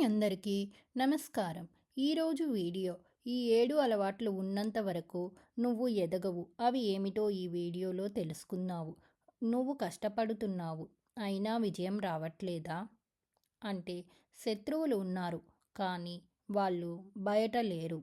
Hi అందరికీ నమస్కారం. ఈరోజు వీడియో ఈ 7 అలవాట్లు ఉన్నంత వరకు నువ్వు ఎదగవు. అవి ఏమిటో ఈ వీడియోలో తెలుసుకున్నావు. నువ్వు కష్టపడుతున్నావు అయినా విజయం రావట్లేదా? అంటే శత్రువులు ఉన్నారు కానీ వాళ్ళు బయట లేరు.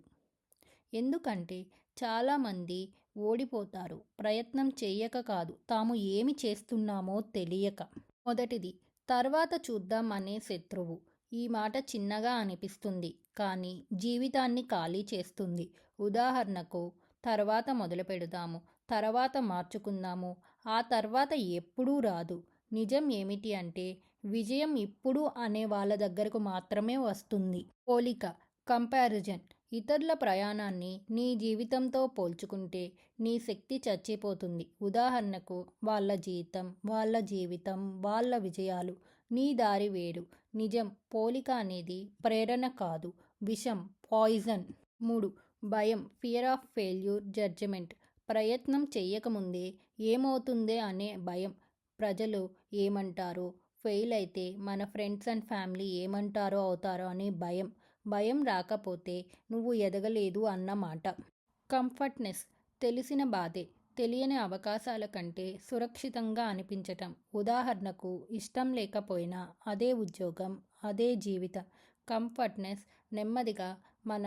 ఎందుకంటే చాలామంది ఓడిపోతారు ప్రయత్నం చెయ్యక కాదు, తాము ఏమి చేస్తున్నామో తెలియక. మొదటిది తర్వాత చూద్దాం అనే శత్రువు. ఈ మాట చిన్నగా అనిపిస్తుంది కానీ జీవితాన్ని ఖాళీ చేస్తుంది. ఉదాహరణకు, తర్వాత మొదలు పెడదాము, తర్వాత మార్చుకుందాము, ఆ తర్వాత ఎప్పుడూ రాదు. నిజం ఏమిటి అంటే విజయం ఇప్పుడు అనే వాళ్ళ దగ్గరకు మాత్రమే వస్తుంది. పోలిక, కంపారిజన్. ఇతరుల ప్రయాణాన్ని నీ జీవితంతో పోల్చుకుంటే నీ శక్తి చచ్చిపోతుంది. ఉదాహరణకు, వాళ్ళ జీతం, వాళ్ళ జీవితం, వాళ్ళ విజయాలు, నీ దారి వేరు. నిజం, పోలిక అనేది ప్రేరణ కాదు, విషం, పాయిజన్. 3. భయం, ఫియర్ ఆఫ్ ఫెయిల్యూర్ జడ్జిమెంట్. ప్రయత్నం చెయ్యకముందే ఏమవుతుందే అనే భయం. ప్రజలు ఏమంటారో, ఫెయిల్ అయితే మన ఫ్రెండ్స్ అండ్ ఫ్యామిలీ ఏమంటారో అవుతారో అనే భయం. భయం రాకపోతే నువ్వు ఎదగలేదు అన్నమాట. కంఫర్ట్నెస్, తెలిసిన బాధే. తెలియని అవకాశాల కంటే సురక్షితంగా అనిపించటం. ఉదాహరణకు, ఇష్టం లేకపోయినా అదే ఉద్యోగం, అదే జీవితం. కంఫర్ట్నెస్ నెమ్మదిగా మన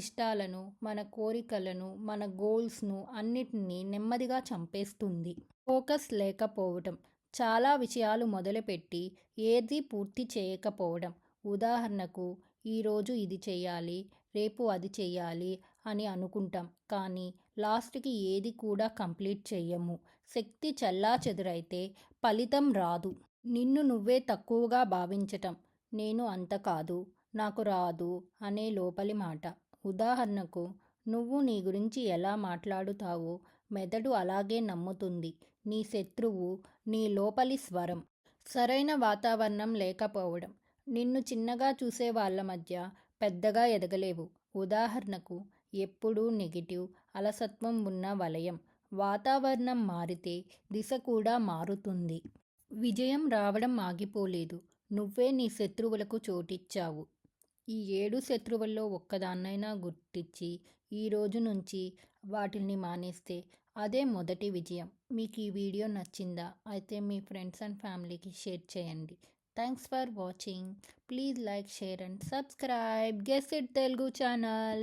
ఇష్టాలను, మన కోరికలను, మన గోల్స్ను అన్నిటినీ నెమ్మదిగా చంపేస్తుంది. ఫోకస్ లేకపోవడం. చాలా విషయాలు మొదలుపెట్టి ఏది పూర్తి చేయకపోవడం. ఉదాహరణకు, ఈరోజు ఇది చెయ్యాలి, రేపు అది చెయ్యాలి అని అనుకుంటాం కానీ లాస్ట్కి ఏది కూడా కంప్లీట్ చెయ్యము. శక్తి చెల్లాచెదురైతే ఫలితం రాదు. నిన్ను నువ్వే తక్కువగా భావించటం. నేను అంత కాదు, నాకు రాదు అనే లోపలి మాట. ఉదాహరణకు, నువ్వు నీ గురించి ఎలా మాట్లాడుతావో మెదడు అలాగే నమ్ముతుంది. నీ శత్రువు నీ లోపలి స్వరం. సరైన వాతావరణం లేకపోవడం. నిన్ను చిన్నగా చూసే వాళ్ళ మధ్య పెద్దగా ఎదగలేవు. ఉదాహరణకు, ఎప్పుడూ నెగిటివ్, అలసత్వం ఉన్న వలయం. వాతావరణం మారితే దిశ కూడా మారుతుంది. విజయం రావడం ఆగిపోలేదు, నువ్వే నీ శత్రువులకు చోటిచ్చావు. ఈ 7 శత్రువుల్లో ఒక్కదాన్నైనా గుర్తించి ఈ రోజు నుంచి వాటిని మానేస్తే అదే మొదటి విజయం. మీకు ఈ వీడియో నచ్చిందా? అయితే మీ ఫ్రెండ్స్ అండ్ ఫ్యామిలీకి షేర్ చేయండి. Thanks for watching. Please like, share and subscribe guess it Telugu channel.